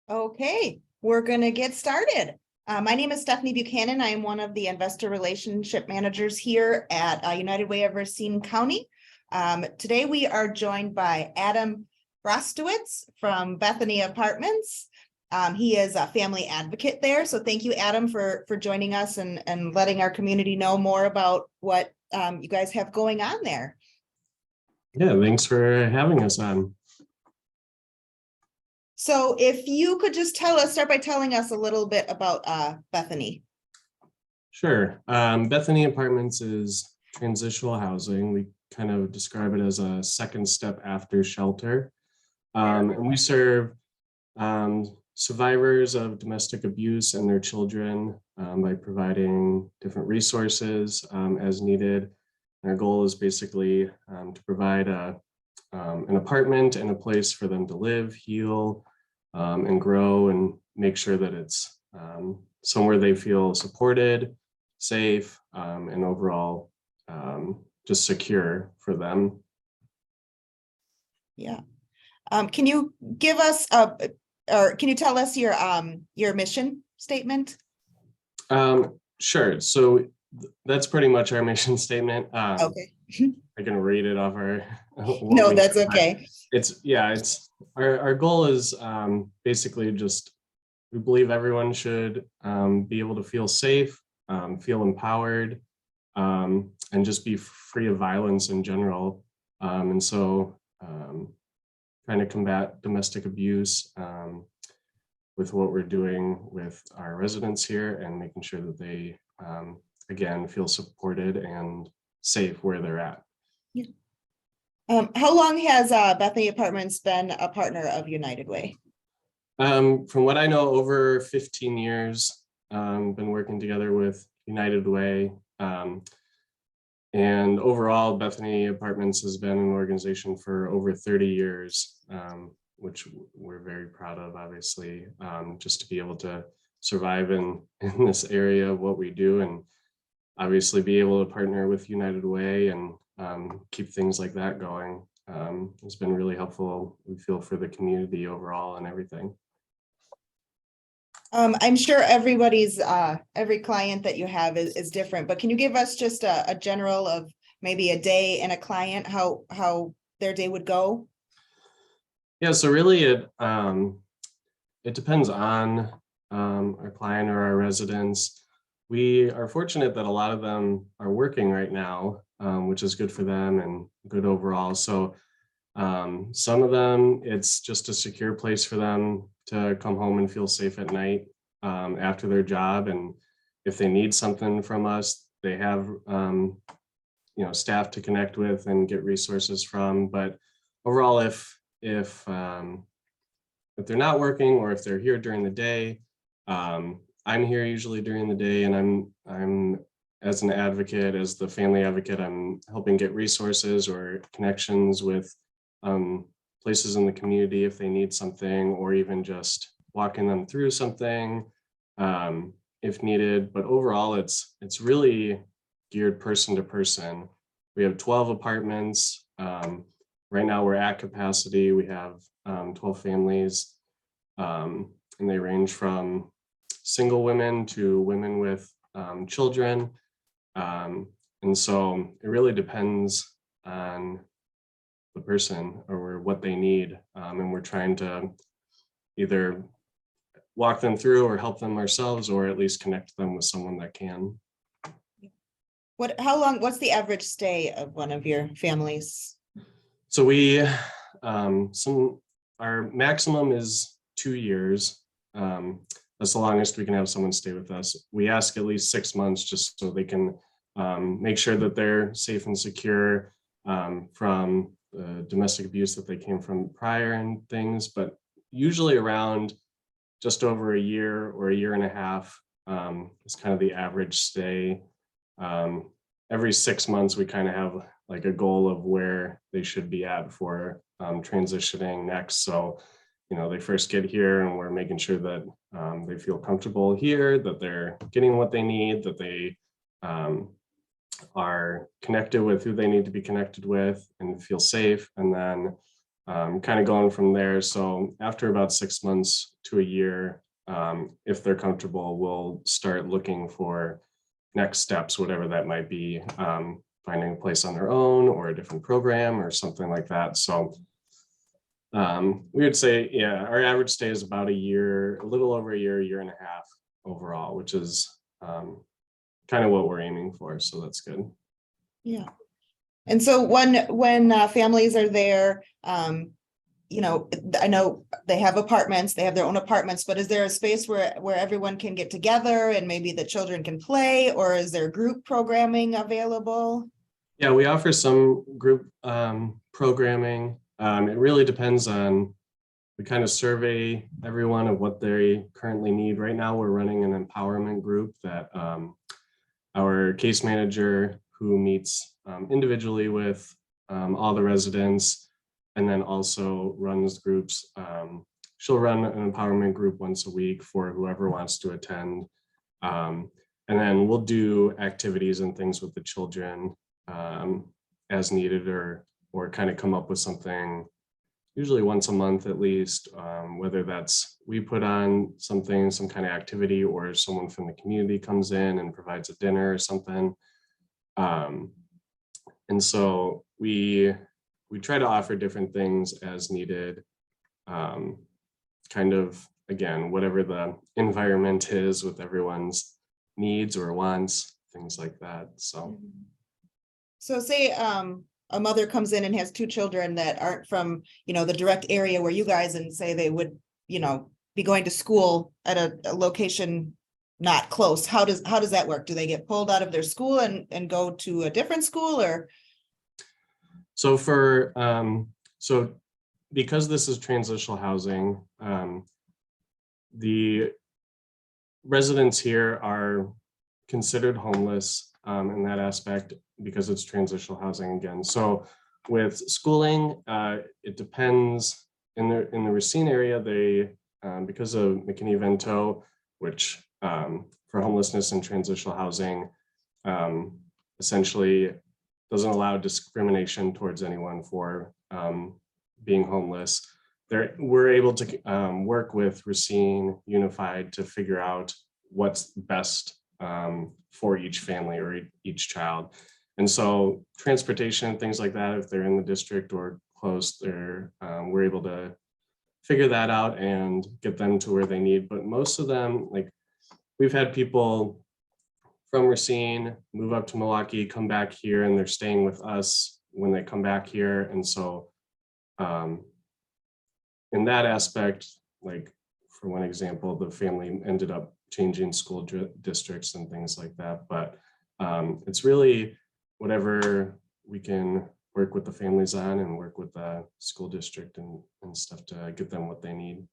Okay, we're going to get started. My name is Stephanie Buchanan. I am one of the investor relationship managers here at United Way of Racine County. Today we are joined by Adam Brostowitz from Bethany Apartments. He is a family advocate there. So thank you, Adam, for joining us and letting our community know more about what you guys have going on there. Yeah, thanks for having us on. So if you could just start by telling us a little bit about Bethany. Sure. Bethany Apartments is transitional housing. We kind of describe it as a second step after shelter. And we serve survivors of domestic abuse and their children by providing different resources as needed. And our goal is basically to provide an apartment and a place for them to live, heal, and grow, and make sure that it's somewhere they feel supported, safe, and overall just secure for them. Yeah. Can you give us or can you tell us your mission statement? Sure. So that's pretty much our mission statement. Okay. I can read it off our. No, that's okay. It's our goal is basically just, we believe everyone should be able to feel safe, feel empowered, and just be free of violence in general. And so trying to combat domestic abuse with what we're doing with our residents here, and making sure that they, again, feel supported and safe where they're at. Yeah. How long has Bethany Apartments been a partner of United Way? From what I know, over 15 years, been working together with United Way. And overall, Bethany Apartments has been an organization for over 30 years, which we're very proud of, obviously, just to be able to survive in this area of what we do, and obviously be able to partner with United Way and keep things like that going. It's been really helpful, we feel, for the community overall and everything. I'm sure everybody's every client that you have is different, but can you give us just a general of maybe a day in a client, how their day would go? Yeah, so really it depends on our client or our residents. We are fortunate that a lot of them are working right now, which is good for them and good overall. So some of them, it's just a secure place for them to come home and feel safe at night after their job. And if they need something from us, they have staff to connect with and get resources from. But overall, if they're not working, or if they're here during the day, I'm here usually during the day, and I'm as an advocate, as the family advocate, I'm helping get resources or connections with places in the community if they need something, or even just walking them through something if needed. But overall, it's really geared person to person. We have 12 apartments. Right now we're at capacity. We have 12 families, and they range from single women to women with children. And so it really depends on the person or what they need. And we're trying to either walk them through or help them ourselves, or at least connect them with someone that can. What's the average stay of one of your families? So our maximum is 2 years. That's the longest we can have someone stay with us. We ask at least 6 months, just so they can make sure that they're safe and secure from the domestic abuse that they came from prior and things. But usually around just over a year or a year and a half is kind of the average stay. Every 6 months, we kind of have like a goal of where they should be at for transitioning next. So, they first get here, and we're making sure that they feel comfortable here, that they're getting what they need, that they are connected with who they need to be connected with and feel safe. And then kind of going from there. So after about 6 months to a year, if they're comfortable, we'll start looking for next steps, whatever that might be, finding a place on their own or a different program or something like that. So we would say, yeah, our average stay is about a year, a little over a year and a half overall, which is kind of what we're aiming for. So that's good. Yeah. And so when families are there, you know, I know they have apartments, they have their own apartments, but is there a space where everyone can get together and maybe the children can play, or is there group programming available? Yeah, we offer some group programming. It really depends on, we kind of survey everyone of what they currently need. Right now, we're running an empowerment group that our case manager, who meets individually with all the residents, and then also runs groups. She'll run an empowerment group once a week for whoever wants to attend. And then we'll do activities and things with the children as needed, or kind of come up with something, usually once a month at least, whether that's we put on something, some kind of activity, or someone from the community comes in and provides a dinner or something. And so we try to offer different things as needed, kind of, again, whatever the environment is with everyone's needs or wants, things like that. So say a mother comes in and has two children that aren't from, you know, the direct area where you guys, and say they would, you know, be going to school at a location not close. How does that work? Do they get pulled out of their school and go to a different school, or? So so because this is transitional housing, the residents here are considered homeless in that aspect because it's transitional housing again. So with schooling, it depends. In the Racine area, they because of McKinney-Vento, which for homelessness and transitional housing, essentially doesn't allow discrimination towards anyone for being homeless. We're able to work with Racine Unified to figure out what's best for each family or each child. And so transportation, things like that, if they're in the district or close, we're able to figure that out and get them to where they need. But most of them, like, we've had people from Racine move up to Milwaukee, come back here, and they're staying with us when they come back here. And so in that aspect, like for one example, the family ended up changing school districts and things like that. But it's really whatever we can work with the families on and work with the school district and stuff to get them what they need.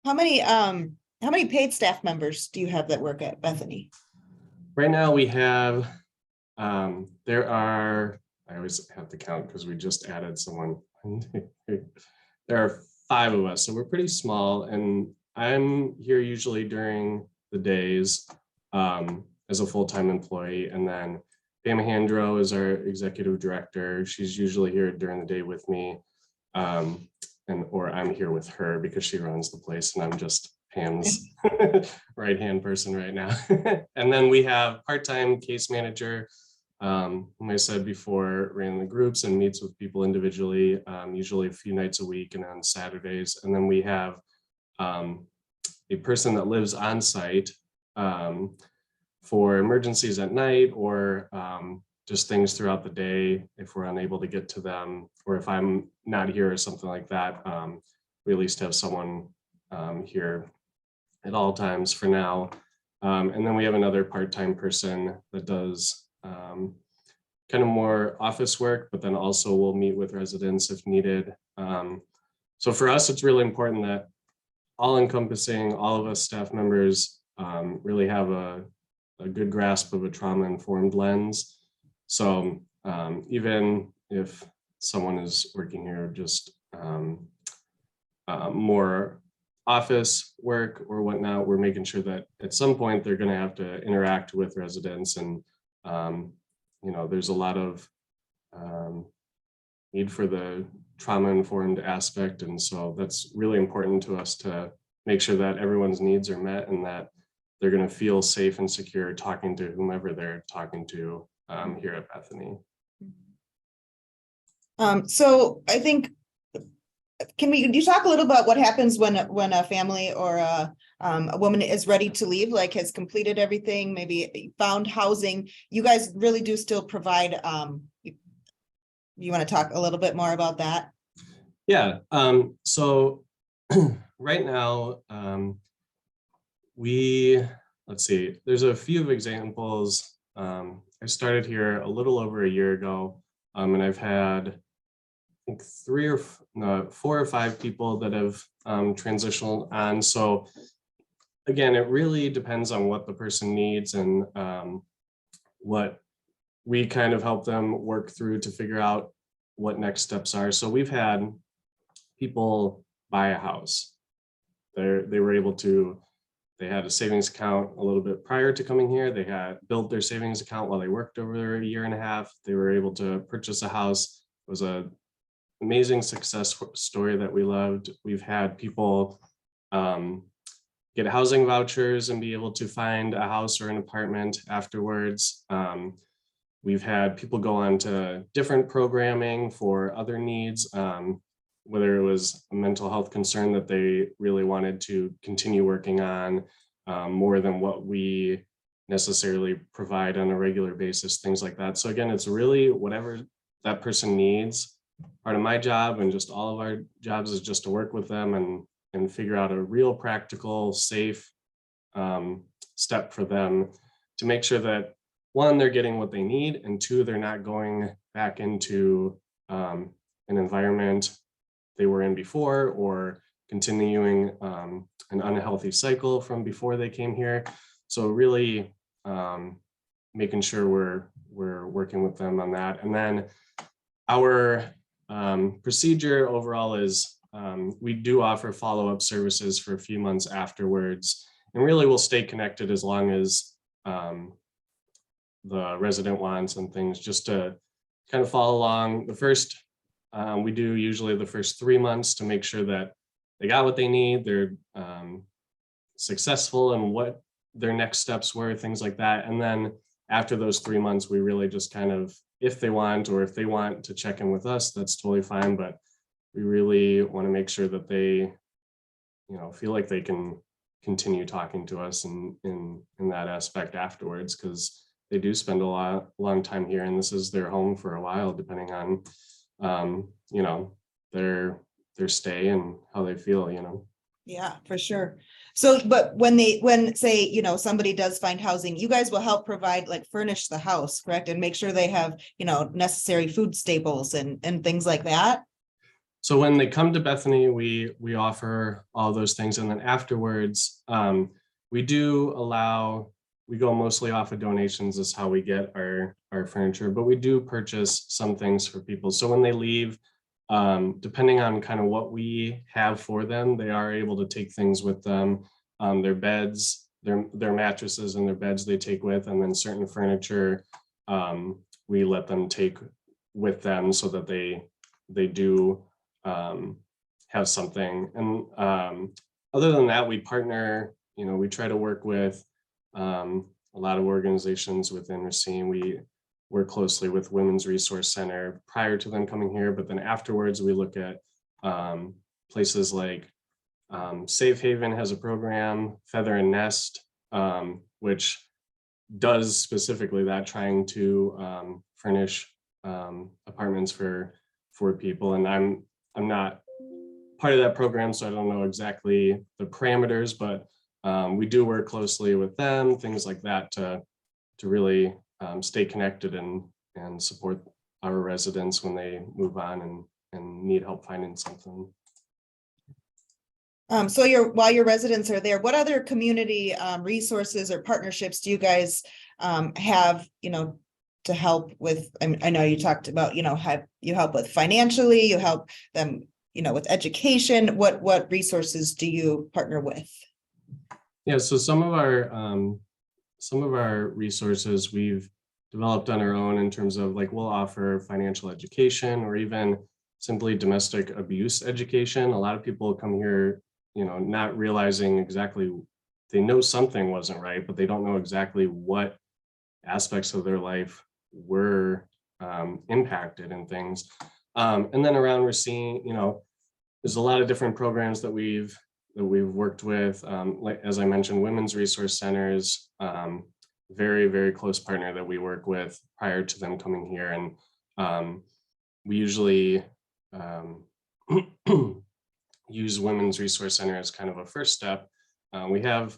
How many paid staff members do you have that work at Bethany? Right now we have, there are, I always have to count because we just added someone. There are 5 of us, so we're pretty small, and I'm here usually during the days as a full-time employee, and then Pam Handro is our executive director. She's usually here during the day with me, or I'm here with her because she runs the place, and I'm just Pam's right-hand person right now. And then we have part-time case manager, whom I said before ran the groups and meets with people individually, usually a few nights a week and on Saturdays. And then we have a person that lives on site for emergencies at night, or just things throughout the day if we're unable to get to them, or if I'm not here or something like that. We at least have someone here at all times for now. And then we have another part-time person that does kind of more office work, but then also we'll meet with residents if needed. So for us, it's really important that all encompassing, all of us staff members really have a good grasp of a trauma-informed lens. So even if someone is working here just more office work or whatnot, we're making sure that at some point they're going to have to interact with residents. And you know, there's a lot of need for the trauma-informed aspect. And so that's really important to us to make sure that everyone's needs are met and that they're going to feel safe and secure talking to whomever they're talking to here at Bethany. So I think, can you talk a little about what happens when a family or a woman is ready to leave, like has completed everything, maybe found housing? You guys really do still provide, you want to talk a little bit more about that? Yeah, so right now, let's see, there's a few examples. I started here a little over a year ago, and I've had, I think, 4 or 5 people that have transitioned on. So again, it really depends on what the person needs and what we kind of help them work through to figure out what next steps are. So we've had people buy a house. They were able to, they had a savings account a little bit prior to coming here. They had built their savings account while they worked over a year and a half. They were able to purchase a house. It was an amazing success story that we loved. We've had people get housing vouchers and be able to find a house or an apartment afterwards. We've had people go on to different programming for other needs, whether it was a mental health concern that they really wanted to continue working on more than what we necessarily provide on a regular basis, things like that. So again, it's really whatever that person needs. Part of my job and just all of our jobs is just to work with them and figure out a real practical, safe step for them to make sure that, 1, they're getting what they need, and 2, they're not going back into an environment they were in before or continuing an unhealthy cycle from before they came here. So really making sure we're working with them on that. And then our procedure overall is we do offer follow-up services for a few months afterwards, and really we'll stay connected as long as the resident wants and things, just to kind of follow along. The first, we do usually the first 3 months to make sure that they got what they need, they're successful and what their next steps were, things like that. And then after those 3 months, we really just kind of, if they want to check in with us, that's totally fine. But we really want to make sure that they, feel like they can continue talking to us in that aspect afterwards, because they do spend a long time here, and this is their home for a while, depending on their stay and how they feel. Yeah, for sure. So, but when say, somebody does find housing, you guys will help provide, like, furnish the house, correct? And make sure they have, necessary food staples and things like that. So when they come to Bethany, we offer all those things. And then afterwards, we go mostly off of donations is how we get our furniture, but we do purchase some things for people. So when they leave, depending on kind of what we have for them, they are able to take things with them. Their beds, their mattresses and their beds they take with, and then certain furniture we let them take with them so that they do have something. And other than that, we partner, we try to work with a lot of organizations within Racine. We work closely with Women's Resource Center prior to them coming here, but then afterwards we look at places like Safe Haven has a program, Feather and Nest, which does specifically that, trying to furnish apartments for people. And I'm not part of that program, so I don't know exactly the parameters, but we do work closely with them, things like that, to really stay connected and support our residents when they move on and need help finding something. So while your residents are there, what other community resources or partnerships do you guys have, to help with? I know you talked about, you help with financially, you help them, with education. What resources do you partner with? Yeah, so some of our resources, we've developed on our own in terms of like, we'll offer financial education or even simply domestic abuse education. A lot of people come here, not realizing exactly, they know something wasn't right, but they don't know exactly what aspects of their life were impacted and things. And then around we're seeing, there's a lot of different programs that we've worked with. Like, as I mentioned, women's resource centers, very, very close partner that we work with prior to them coming here. And we usually use Women's Resource Center as kind of a first step. We have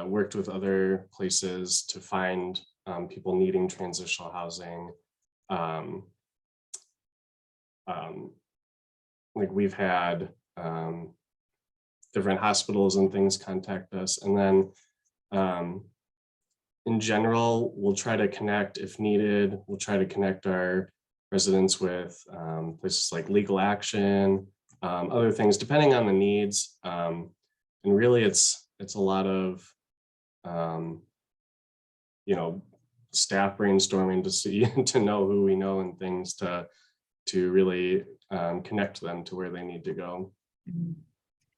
worked with other places to find people needing transitional housing. Like we've had different hospitals and things contact us. And then in general, we'll try to connect if needed. We'll try to connect our residents with places like legal action, other things, depending on the needs. And really it's a lot of, staff brainstorming to see, to know who we know and things to really connect them to where they need to go.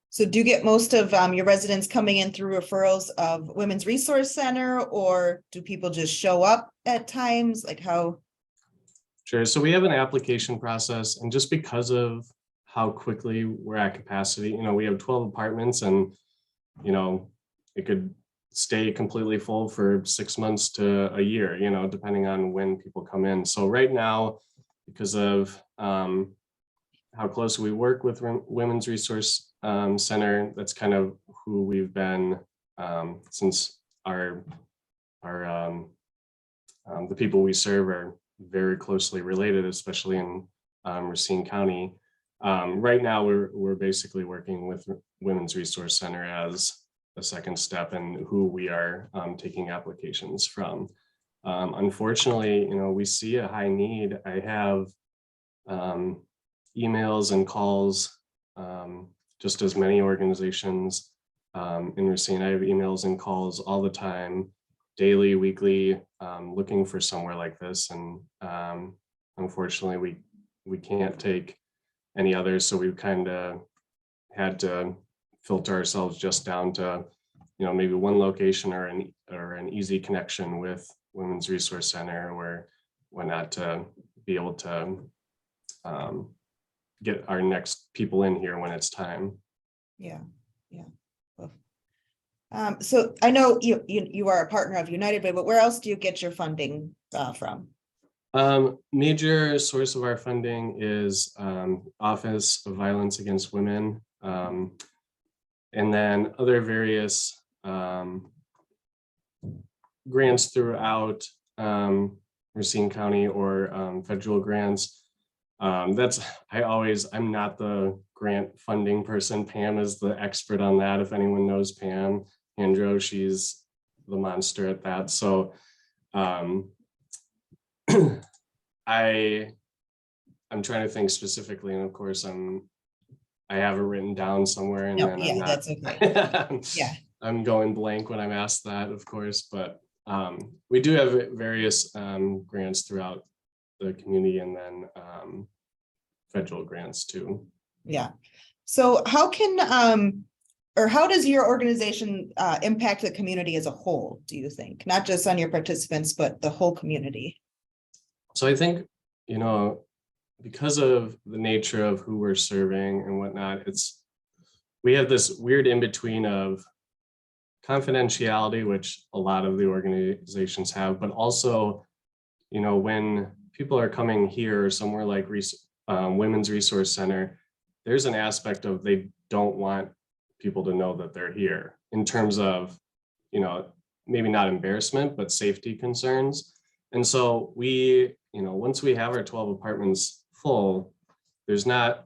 So do you get most of your residents coming in through referrals of Women's Resource Center, or do people just show up at times? Like how? Sure. So we have an application process, and just because of how quickly we're at capacity, we have 12 apartments, and it could stay completely full for 6 months to a year, depending on when people come in. So right now, because of how close we work with Women's Resource Center, that's kind of who we've been since the people we serve are very closely related, especially in Racine County. Right now, we're basically working with Women's Resource Center as a second step and who we are taking applications from. Unfortunately, we see a high need. I have emails and calls, just as many organizations in Racine. I have emails and calls all the time, daily, weekly, looking for somewhere like this. And unfortunately, we can't take any others. So we've kind of had to filter ourselves just down to, maybe one location or an easy connection with Women's Resource Center or whatnot to be able to get our next people in here when it's time. Yeah. So I know you are a partner of United Way, but where else do you get your funding from? Major source of our funding is Office of Violence Against Women, and then other various grants throughout Racine County or federal grants. I'm not the grant funding person. Pam is the expert on that. If anyone knows Pam Andro, she's the monster at that. So I'm trying to think specifically, and of course I have it written down somewhere, and then I'm not, that's okay. Yeah, I'm going blank when I'm asked that, of course, but we do have various grants throughout the community, and then federal grants too. Yeah. So how can or how does your organization impact the community as a whole, do you think? Not just on your participants, but the whole community? So I think, because of the nature of who we're serving and whatnot, we have this weird in-between of confidentiality, which a lot of the organizations have, but also, when people are coming here or somewhere like Women's Resource Center, there's an aspect of they don't want people to know that they're here in terms of, maybe not embarrassment, but safety concerns. And so once we have our 12 apartments full, there's not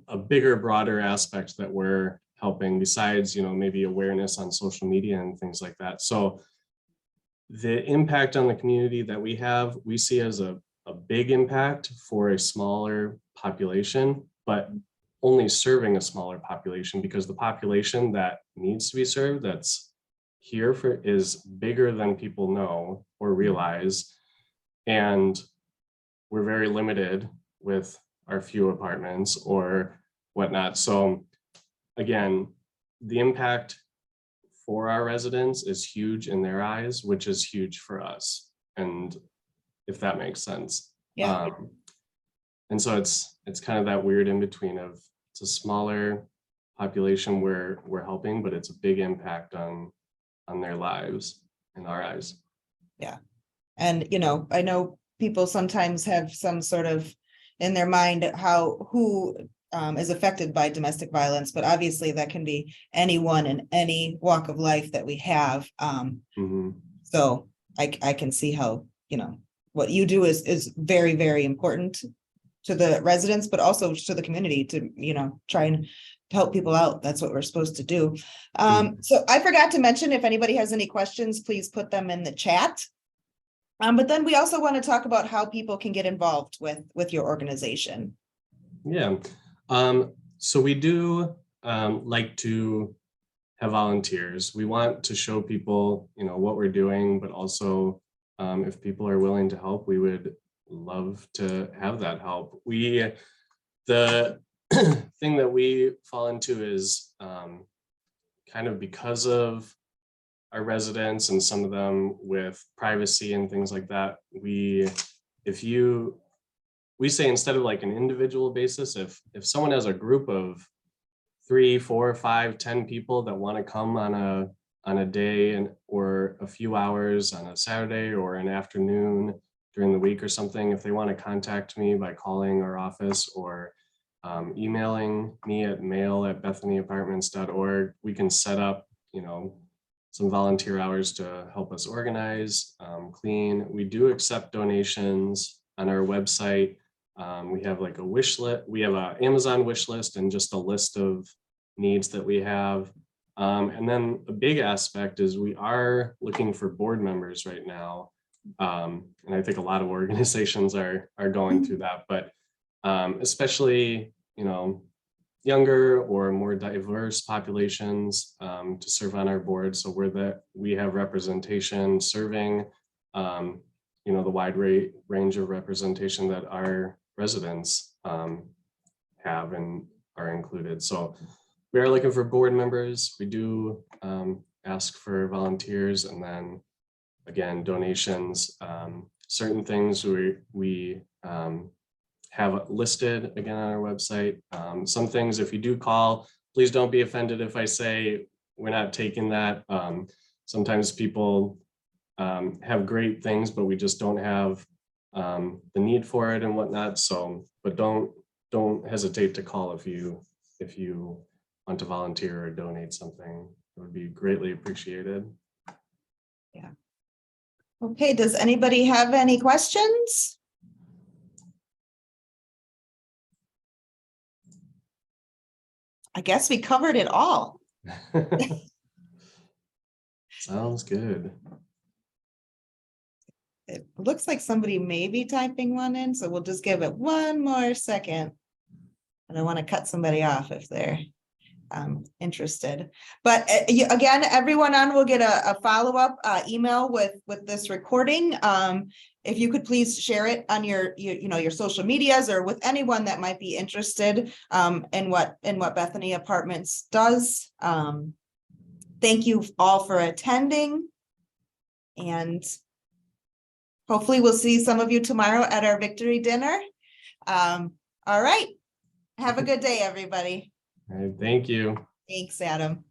a bigger, broader aspect that we're helping besides, maybe awareness on social media and things like that. So the impact on the community that we see as a big impact for a smaller population, but only serving a smaller population, because the population that needs to be served, that's here is bigger than people know or realize. And we're very limited with our few apartments or whatnot. So again, the impact for our residents is huge in their eyes, which is huge for us. And if that makes sense. Yeah. And so it's kind of that weird in between of it's a smaller population where we're helping, but it's a big impact on their lives in our eyes. Yeah. And, I know people sometimes have some sort of in their mind who is affected by domestic violence, but obviously that can be anyone in any walk of life that we have. So I can see how, what you do is very, very important to the residents, but also to the community to, try and help people out. That's what we're supposed to do. So I forgot to mention, if anybody has any questions, please put them in the chat. But then we also want to talk about how people can get involved with your organization. Yeah. So we do like to have volunteers. We want to show people, what we're doing, but also if people are willing to help, we would love to have that help. The thing that we fall into is kind of because of our residents and some of them with privacy and things like that. We say instead of like an individual basis, if someone has a group of 3, 4, 5, 10 people that want to come on a day or a few hours on a Saturday or an afternoon during the week or something, if they want to contact me by calling our office or emailing me at mail@bethany-apartments.org, we can set up, some volunteer hours to help us organize, clean. We do accept donations on our website. We have like a wish list. We have an Amazon wish list and just a list of needs that we have. And then a big aspect is we are looking for board members right now. And I think a lot of organizations are going through that, but especially, younger or more diverse populations to serve on our board. So we have representation serving, the wide range of representation that our residents have and are included. So we are looking for board members. We do ask for volunteers, and then again, donations. Certain things we have listed again on our website. Some things, if you do call, please don't be offended if I say we're not taking that. Sometimes people have great things, but we just don't have the need for it and whatnot. So, but don't hesitate to call if you want to volunteer or donate something. It would be greatly appreciated. Yeah. Okay, does anybody have any questions? I guess we covered it all. Sounds good. It looks like somebody may be typing one in, so we'll just give it one more second. I don't want to cut somebody off if they're interested. But again, everyone on will get a follow-up email with this recording. If you could please share it on your social medias or with anyone that might be interested in what Bethany Apartments does. Thank you all for attending, and hopefully we'll see some of you tomorrow at our victory dinner. All right. Have a good day, everybody. All right, thank you. Thanks, Adam.